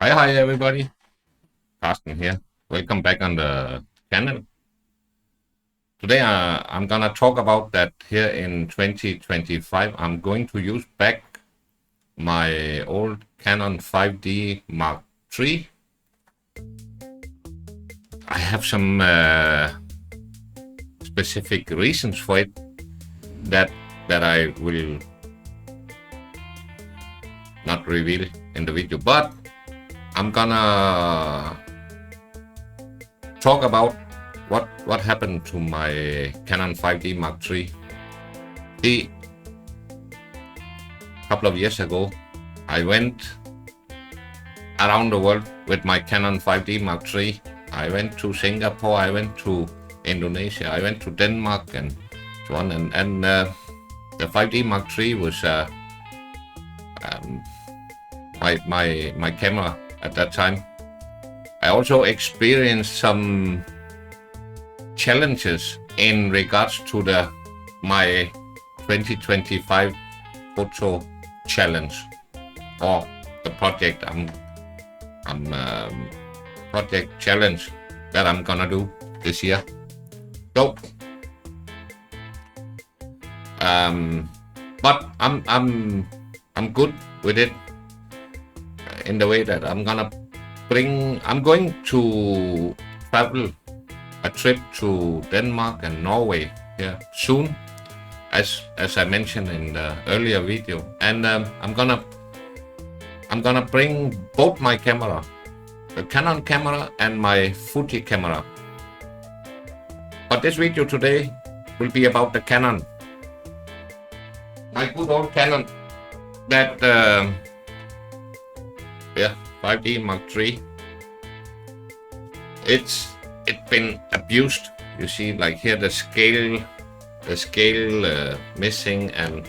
Hi everybody. Carsten here. Welcome back on the channel. Today I'm gonna talk about that here in 2025. I'm going to use back my old Canon 5D Mark III. I have some specific reasons for it that I will not reveal in the video, but I'm gonna talk about what happened to my Canon 5D Mark III. A couple of years ago, I went around the world with my Canon 5D Mark III. I went to Singapore, I went to Indonesia, I went to Denmark and so on. And the 5D Mark III was my camera at that time. I also experienced some challenges in regards to my 2025 photo challenge, or the project project challenge that I'm gonna do this year. So but I'm good with it in the way that I'm going to travel a trip to Denmark and Norway here soon, as I mentioned in the earlier video, and I'm gonna bring both my camera, the Canon camera and my Fuji camera. But this video today will be about the Canon, my good old Canon, that 5D Mark III. It's been abused. You see, like here, the scale missing, and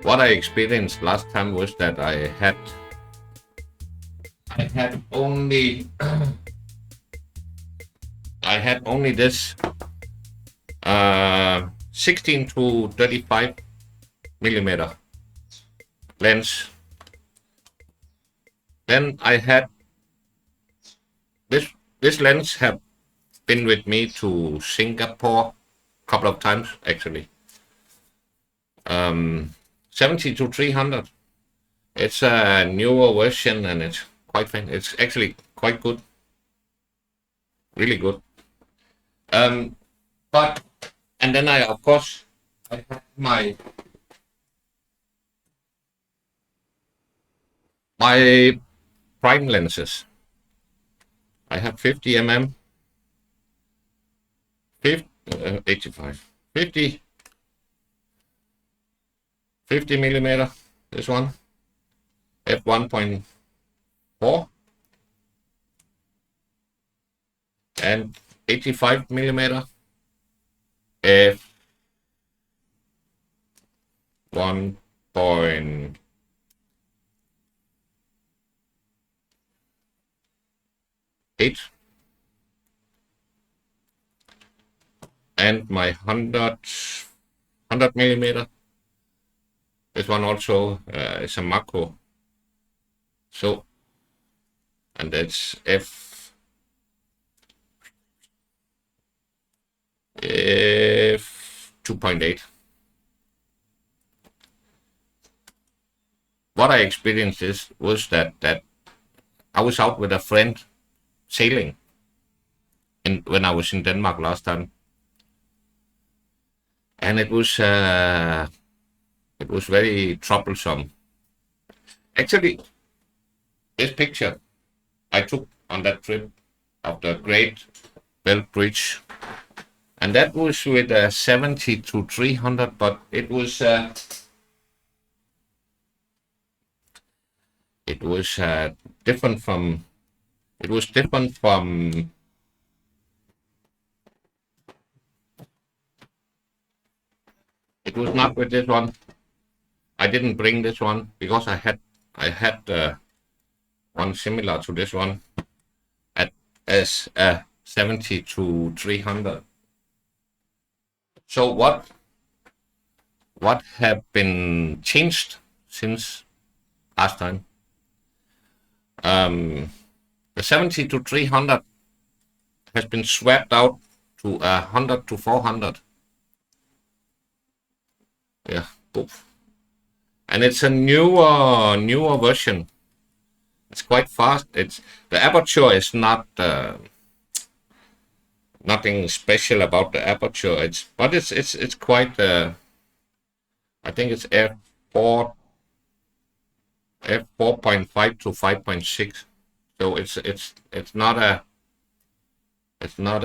what I experienced last time was that I had only this 16 to 35 millimeter lens. Then I had this lens have been with me to Singapore a couple of times actually. 70 to 300. It's a newer version and it's quite fine. It's actually quite good, really good. But and then I had my prime lenses. I have 50 mm, 85, 50 millimeter. This one, f1.4, and 85 millimeter, f1.8, and my 100 millimeter. This one also is a macro. So, and that's f2.8. What I experienced was that I was out with a friend sailing when I was in Denmark last time, and it was very troublesome. Actually, this picture I took on that trip of the Great Belt Bridge, and that was with a 70 to 300, but it was different from. It was different from. It was not with this one. I didn't bring this one because I had one similar to this one as a 70 to 300. So what what have been changed since last time. The 70 to 300 has been swapped out to 100 to 400. Yeah, poof. And it's a newer version. It's quite fast. It's the aperture is not nothing special about the aperture. It's quite. I think it's f4.5 to 5.6. So it's not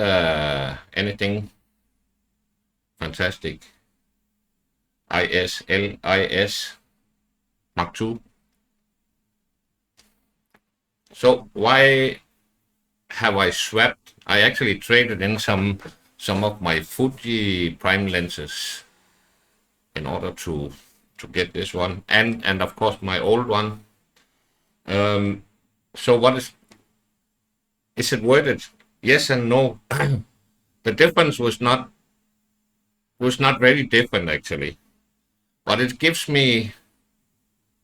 anything fantastic. IS Mark II. So why have I swapped? I actually traded in some of my Fuji prime lenses in order to get this one, and of course my old one. So what is it worth it? Yes and no. The difference was not very different actually, but it gives me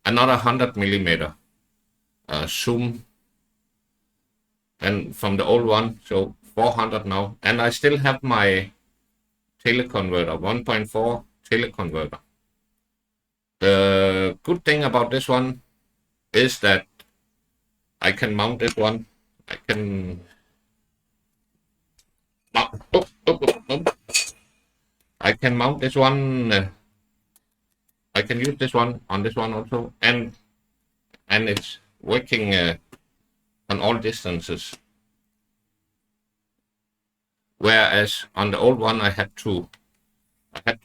another 100 mm zoom and from the old one, so 400 now, and I still have my teleconverter, 1.4 teleconverter. The good thing about this one is that I can mount this one. I can I can mount this one. I can use this one on this one also, and it's working on all distances. Whereas on the old one, I had to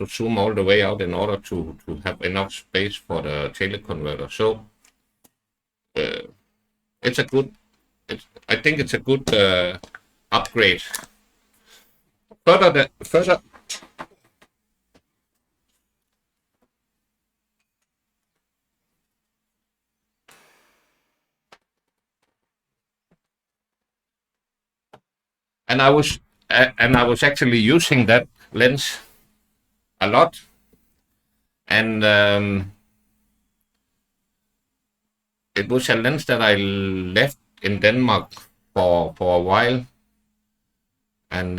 zoom all the way out in order to have enough space for the teleconverter. So it's a good. I think it's a good upgrade. Further. And I was actually using that lens a lot, and it was a lens that I left in Denmark for a while. And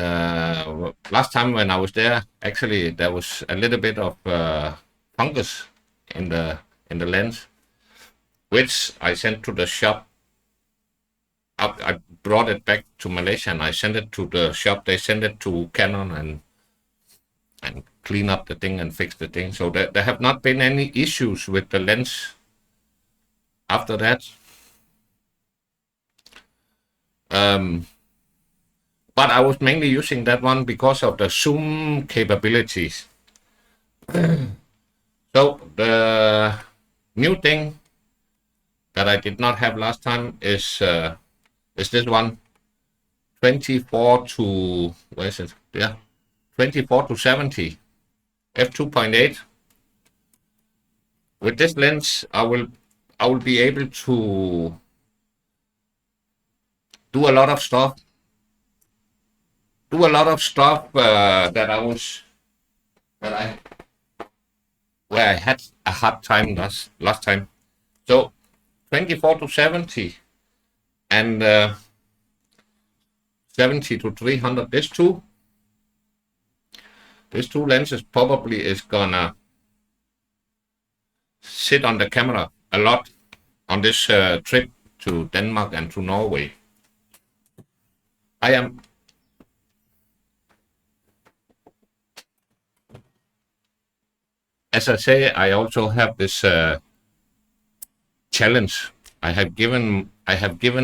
last time when I was there, actually there was a little bit of fungus in the lens, which I sent to the shop. I brought it back to Malaysia and I sent it to the shop. They sent it to Canon and clean up the thing and fix the thing. So there have not been any issues with the lens after that. But I was mainly using that one because of the zoom capabilities. So the new thing that I did not have last time is this one, 24 to, where is it? Yeah, 24 to 70, f2.8. With this lens, I will be able to do a lot of stuff. That where I had a hard time last time. So 24 to 70 and 70 to 300. These two lenses probably is gonna sit on the camera a lot on this trip to Denmark and to Norway. As I say, I also have this challenge. I have given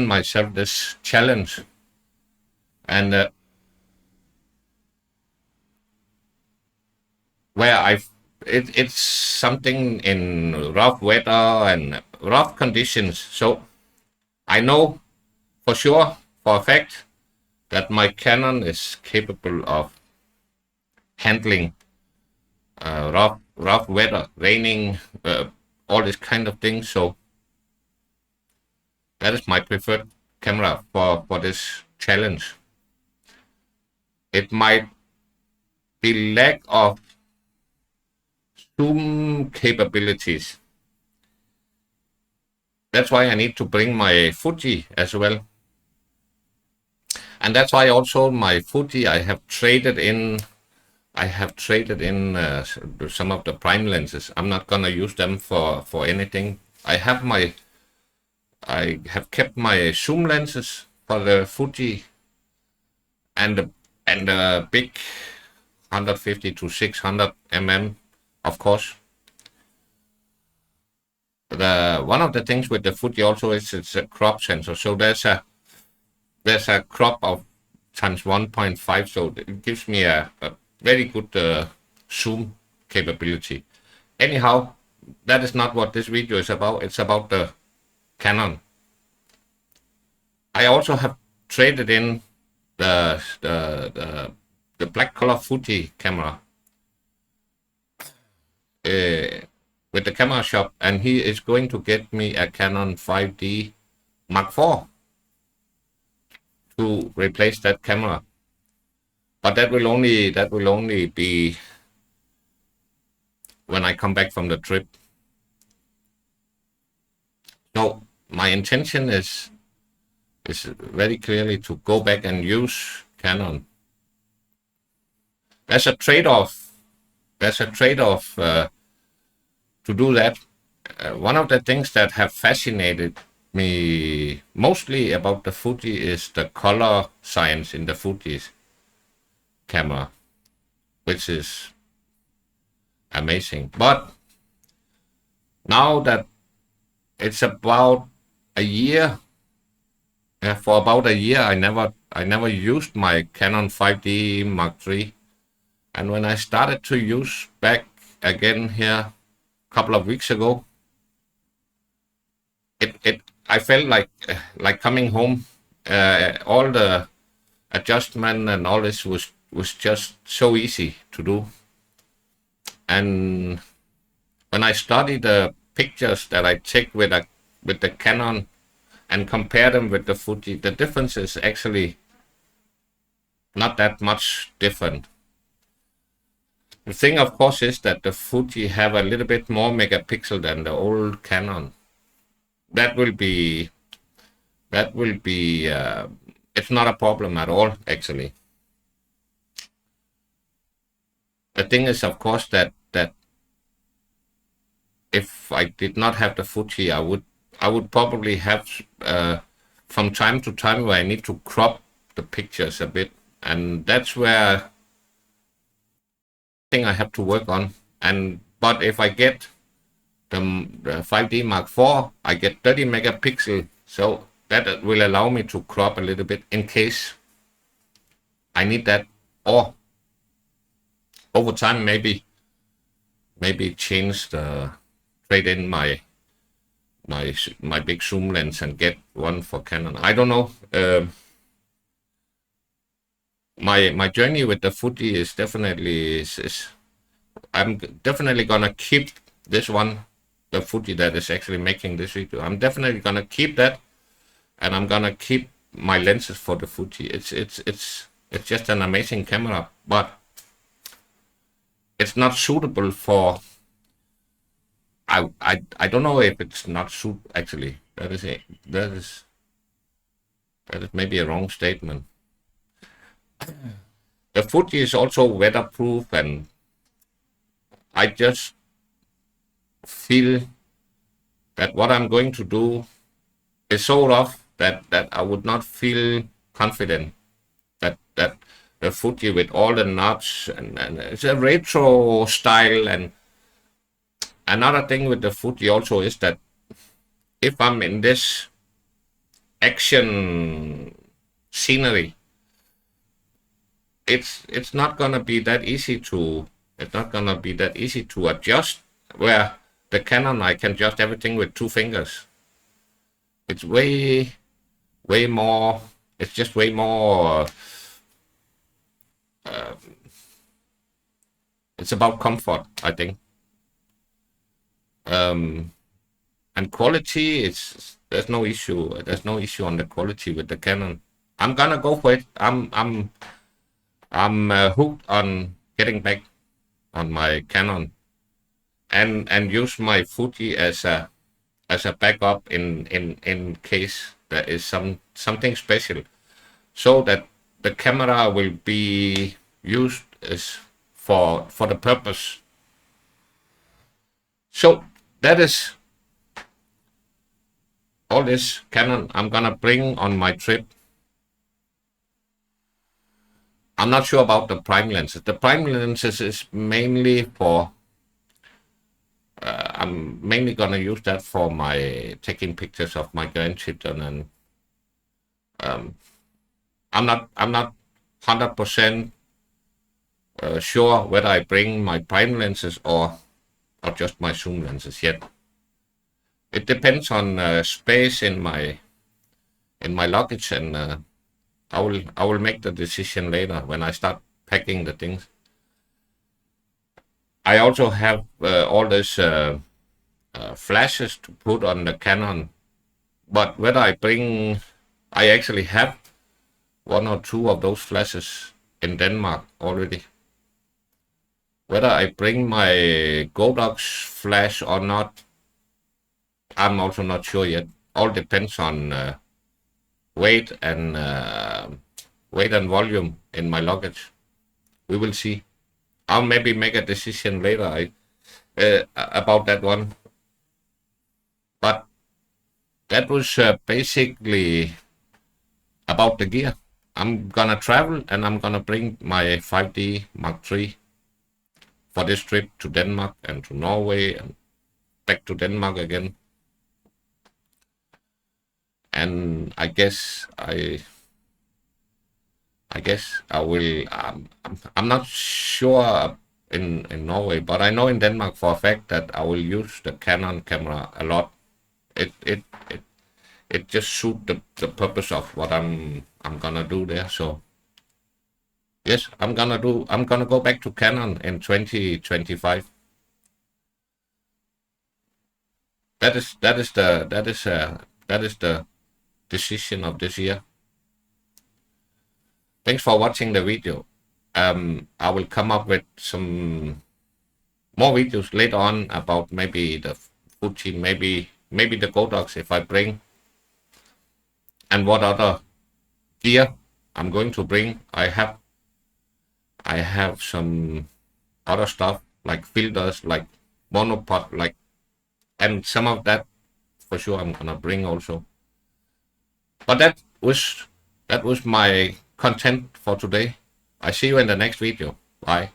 myself this challenge, and where it's something in rough weather and rough conditions. So I know for sure, for a fact, that my Canon is capable of handling rough weather, raining, all this kind of things. So that is my preferred camera for this challenge. It might be lack of zoom capabilities. That's why I need to bring my Fuji as well. And that's why also my Fuji, I have traded in some of the prime lenses. I'm not gonna use them for anything. I have kept my zoom lenses for the Fuji and the big 150 to 600 mm, of course. One of the things with the Fuji also is it's a crop sensor, so there's a crop of times 1.5, so it gives me a very good zoom capability. Anyhow, that is not what this video is about. It's about the Canon. I also have traded in the black color Fuji camera with the camera shop, and he is going to get me a Canon 5D Mark IV to replace that camera. But that will only be when I come back from the trip. So my intention is very clearly to go back and use Canon. There's a trade-off. To do that. One of the things that have fascinated me mostly about the Fuji is the color science in the Fuji's camera, which is amazing. But now that it's about a year, for about a year, I never used my Canon 5D Mark III, and when I started to use back again here a couple of weeks ago, I felt like coming home. All the adjustment and all this was just so easy to do. And when I study the pictures that I take with the Canon and compare them with the Fuji, the difference is actually not that much different. The thing, of course, is that the Fuji have a little bit more megapixel than the old Canon. That will be it's not a problem at all, actually. The thing is, of course, that if I did not have the Fuji, I would probably have from time to time where I need to crop the pictures a bit, and that's where I have to work on. But if I get the 5D Mark IV, I get 30 megapixel, so that will allow me to crop a little bit in case I need that, or over time maybe change trade in my big zoom lens and get one for Canon. I don't know. My journey with the Fuji is definitely I'm definitely gonna keep this one, the Fuji that is actually making this video. I'm definitely gonna keep that, and I'm gonna keep my lenses for the Fuji. It's just an amazing camera, but it's not suitable for. I don't know if it's not suitable. Actually, that is maybe a wrong statement. The Fuji is also weatherproof, and I just feel that what I'm going to do is so rough that I would not feel confident that the Fuji with all the knots and it's a retro style. And another thing with the Fuji also is that if I'm in this action scenery, it's not gonna be that easy to adjust, where the Canon I can adjust everything with 2 fingers. It's way more. It's just way more. It's about comfort, I think. And quality, there's no issue. There's no issue on the quality with the Canon. I'm gonna go for it. I'm hooked on getting back on my Canon. and use my Fuji as a backup in case there is something special, so that the camera will be used as for the purpose. So that is all this Canon I'm gonna bring on my trip. I'm not sure about the prime lenses. The prime lenses is mainly for I'm mainly gonna use that for my taking pictures of my grandchildren, and I'm not 100% sure whether I bring my prime lenses or just my zoom lenses yet. It depends on space in my luggage, and I will make the decision later when I start packing the things. I also have all these flashes to put on the Canon, but whether I actually have one or two of those flashes in Denmark already. Whether I bring my Godox flash or not, I'm also not sure yet. All depends on weight and volume in my luggage. We will see. I'll maybe make a decision later about that one. But that was basically about the gear. I'm gonna travel, and I'm gonna bring my 5D Mark III for this trip to Denmark and to Norway and back to Denmark again. And I guess I will. I'm not sure in Norway, but I know in Denmark for a fact that I will use the Canon camera a lot. It just suits the purpose of what I'm gonna do there. So yes, I'm gonna go back to Canon in 2025. That is the decision of this year. Thanks for watching the video. I will come up with some more videos later on about maybe the Fuji, maybe the Godox if I bring, and what other gear I'm going to bring. I have some other stuff like filters, like monopod, and some of that for sure I'm gonna bring also. But that was my content for today. I see you in the next video. Bye.